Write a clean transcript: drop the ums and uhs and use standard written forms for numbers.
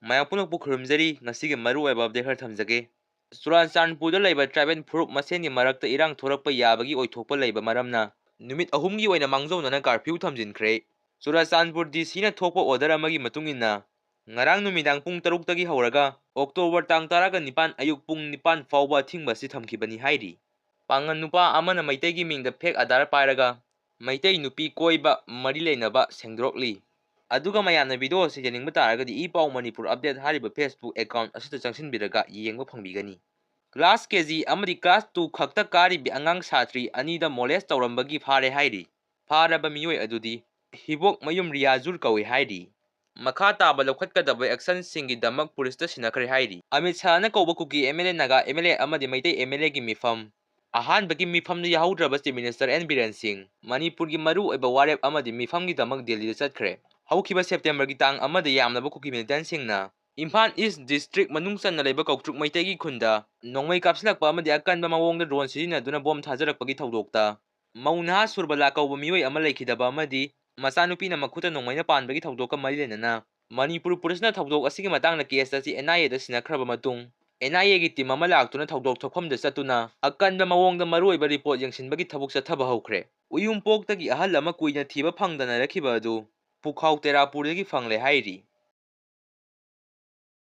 ꯃꯌꯥꯝ ꯄꯨꯝꯅꯃꯛꯄꯨ ꯈꯨꯔꯨꯝꯖꯔꯤ ꯉꯁꯤꯒꯤ ꯃꯔꯨꯑꯣꯏꯕ ꯑꯞꯗꯦꯠ ꯈꯔ ꯊꯝꯖꯒꯦ꯫ ꯆꯨꯔꯥꯆꯥꯟꯄꯨꯔꯗ ꯂꯩꯕ ꯇ꯭ꯔꯥꯏꯕꯦꯜ ꯐꯨꯔꯨꯞ ꯃꯁꯦꯟꯒꯤ ꯃꯔꯛꯇ ꯏꯔꯥꯡ ꯊꯣꯔꯛꯄ ꯌꯥꯕꯒꯤ ꯑꯣꯏꯊꯣꯛꯄ ꯂꯩꯕ ꯃꯔꯝꯅ ꯅꯨꯃꯤꯠ 3ꯒꯤ ꯑꯣꯏꯅ ꯃꯥꯡꯖꯧꯅꯅ ꯀꯔꯐ꯭ꯌꯨ ꯊꯝꯖꯤꯟꯈ꯭ꯔꯦ꯫ ꯆꯨꯔꯥꯆꯥꯟꯄꯨꯔ ꯗꯤ.ꯁꯤꯅ ꯊꯣꯛꯄ ꯑꯣꯔꯗꯔ ꯑꯃꯒꯤ ꯃꯇꯨꯡ ꯏꯟꯅ ꯉꯔꯥꯡ ꯅꯨꯃꯤꯗꯥꯡ ꯄꯨꯡ 6ꯇꯒꯤ ꯍꯧꯔꯒ ꯑꯣꯛꯇꯣꯕꯔ ꯇꯥꯡ 19 ꯑꯌꯨꯛ ꯄꯨꯡ 9 ꯐꯥꯎꯕ ꯑꯊꯤꯡꯕ ꯑꯁꯤ ꯊꯝꯈꯤꯕꯅꯤ ꯍꯥꯏꯔꯤ꯫ ꯄꯥꯡꯒꯟ ꯅꯨꯄꯥ ꯑꯃꯅ ꯃꯩꯇꯩꯒꯤ ꯃꯤꯡꯗ ꯐꯦꯛ ꯑꯙꯥꯔ ꯄꯥꯏꯔꯒ ꯃꯩꯇꯩ ꯅꯨꯄꯤ ꯀꯣꯏꯕ ꯃꯔꯤ ꯂꯩꯅꯕ ꯁꯦꯡꯗꯣꯛꯂꯤ꯫ ꯑꯗꯨꯒ ꯃꯌꯥꯝꯅ ꯚꯤꯗꯤꯑꯣ ꯑꯁꯤ ꯌꯦꯡꯅꯤꯡꯕ ꯇꯥꯔꯒꯗꯤ ꯏ-ꯄꯥꯎ ꯃꯅꯤꯄꯨꯔ ꯑꯞꯗꯦꯠ ꯍꯥꯏꯔꯤꯕ ꯐꯦꯁꯕꯨꯛ ꯑꯦꯀꯥꯎꯟꯠ ꯑꯁꯤꯗ ꯆꯪꯁꯤꯟꯕꯤꯔꯒ ꯌꯦꯡꯕ ꯐꯪꯕꯤꯒꯅꯤ꯫ ꯀ꯭ꯂꯥꯁ ꯀꯦꯖꯤ ꯑꯃꯗꯤ ꯀ꯭ꯂꯥꯁ 2 ꯈꯛꯇ ꯀꯥꯔꯤꯕ ꯑꯉꯥꯡ ꯁꯥꯇ꯭ꯔꯤ ꯑꯅꯤꯗ ꯃꯣꯂꯦꯁ ꯇꯧꯔꯝꯕꯒꯤ ꯐꯥꯔꯦ ꯍꯥꯏꯔꯤ꯫ ꯐꯥꯔꯕ ꯃꯤꯑꯣꯏ ꯑꯗꯨꯗꯤ ꯍꯤꯕꯣꯛ ꯃꯌꯨꯝ ꯔꯤꯌꯥꯖꯨꯔ ꯀꯧꯏ ꯍꯥꯏꯔꯤ꯫ ꯃꯈꯥ ꯇꯥꯕ ꯂꯧꯈꯠꯀꯗꯕ ꯑꯦꯛꯁꯟꯁꯤꯡꯒꯤꯗꯃꯛ ꯄꯨꯂꯤꯁꯇ ꯁꯤꯟꯅꯈ꯭ꯔꯦ ꯍꯥꯏꯔꯤ꯫ ꯑꯃꯤꯠ ꯁꯥꯍꯅ ꯀꯧꯕ ꯀꯨꯀꯤ ꯑꯦꯝ.ꯑꯦꯜ.ꯑꯦ, ꯅꯥꯒꯥ ꯑꯦꯝ.ꯑꯦꯜ.ꯑꯦ ꯑꯃꯗꯤ ꯃꯩꯇꯩ ꯑꯦꯝ.ꯑꯦꯜ.ꯑꯦꯒꯤ ꯃꯤꯐꯝ꯫ ꯑꯍꯥꯟꯕꯒꯤ ꯃꯤꯐꯝꯗ ꯌꯥꯎꯍꯧꯗ꯭ꯔꯕ ꯆꯤꯐ ꯃꯤꯅꯤꯁꯇꯔ ꯑꯦꯟ. ꯕꯤꯔꯦꯟ ꯁꯤꯡ ꯃꯅꯤꯄꯨꯔꯒꯤ ꯃꯔꯨꯑꯣꯏꯕ ꯋꯥꯔꯦꯞ ꯑꯃꯗꯤ ꯃꯤꯐꯝꯒꯤꯗꯃꯛ ꯗꯦꯜꯂꯤꯗ ꯆꯠꯈ꯭ꯔꯦ꯫ ꯍꯧꯈꯤꯕ ꯁꯦꯞꯇꯦꯝꯕꯔꯒꯤ ꯇꯥꯡ 1ꯗ ꯌꯥꯝꯂꯕ ꯀꯨꯀꯤ ꯃꯤꯂꯤꯇꯦꯟꯠꯁꯤꯡꯅ ꯏꯝꯐꯥꯜ ꯏꯁ ꯗꯤꯁꯇ꯭ꯔꯤꯛ ꯃꯅꯨꯡ ꯆꯟꯅ ꯂꯩꯕ ꯀꯧꯇ꯭ꯔꯨꯛ ꯃꯩꯇꯩꯒꯤ ꯈꯨꯟꯗ ꯅꯣꯡꯃꯩ ꯀꯥꯞꯁꯤꯜꯂꯛꯄ ꯑꯃꯗꯤ ꯑꯀꯟꯕ ꯃꯑꯣꯡꯗ ꯗ꯭ꯔꯣꯟ ꯁꯤꯖꯤꯟꯅꯗꯨꯅ ꯕꯣꯝ ꯊꯥꯖꯔꯛꯄꯒꯤ ꯊꯧꯗꯣꯛꯇ ꯃꯧ ꯅꯍꯥ ꯁꯨꯔꯕꯂꯥ ꯀꯧꯕ ꯃꯤꯑꯣꯏ ꯑꯃ ꯂꯩꯈꯤꯗꯕ ꯑꯃꯗꯤ ꯃꯆꯥꯅꯨꯄꯤꯅ ꯃꯈꯨꯠꯇ ꯅꯣꯡꯃꯩꯅ ꯄꯥꯟꯕꯒꯤ ꯊꯧꯗꯣꯛꯀ ꯃꯔꯤ ꯂꯩꯅꯅ ꯃꯅꯤꯄꯨꯔ ꯄꯨꯂꯤꯁꯅ ꯊꯧꯗꯣꯛ ꯑꯁꯤꯒꯤ ꯃꯇꯥꯡꯗ ꯀꯦꯁ ꯑꯁꯤ NIA ꯗ ꯁꯤꯟꯅꯈ꯭ꯔꯕ ꯃꯇꯨꯡ NIA ꯒꯤ ꯇꯤꯝ ꯑꯃ ꯂꯥꯛꯇꯨꯅ ꯊꯧꯗꯣꯛ ꯊꯣꯛꯐꯝꯗ ꯆꯠꯇꯨꯅ ꯑꯀꯟꯕ ꯃꯑꯣꯡꯗ ꯃꯔꯨꯑꯣꯏꯕ ꯔꯤꯄꯣꯔꯠ ꯌꯦꯡꯁꯤꯟꯕꯒꯤ ꯊꯕꯛ ꯆꯠꯊꯕ ꯍꯧꯈ꯭ꯔꯦ꯫ ꯎꯌꯨꯝꯄꯣꯛꯇꯒꯤ ꯑꯍꯜ ꯑꯃ ꯀꯨꯏꯅ ꯊꯤꯕ ꯐꯪꯗꯅ ꯂꯩꯈꯤꯕ ꯑꯗꯨ ꯄꯨꯈꯥꯎ ꯇꯦꯔꯥꯄꯨꯔꯗꯒꯤ ꯐꯪꯂꯦ ꯍꯥꯏꯔꯤ꯫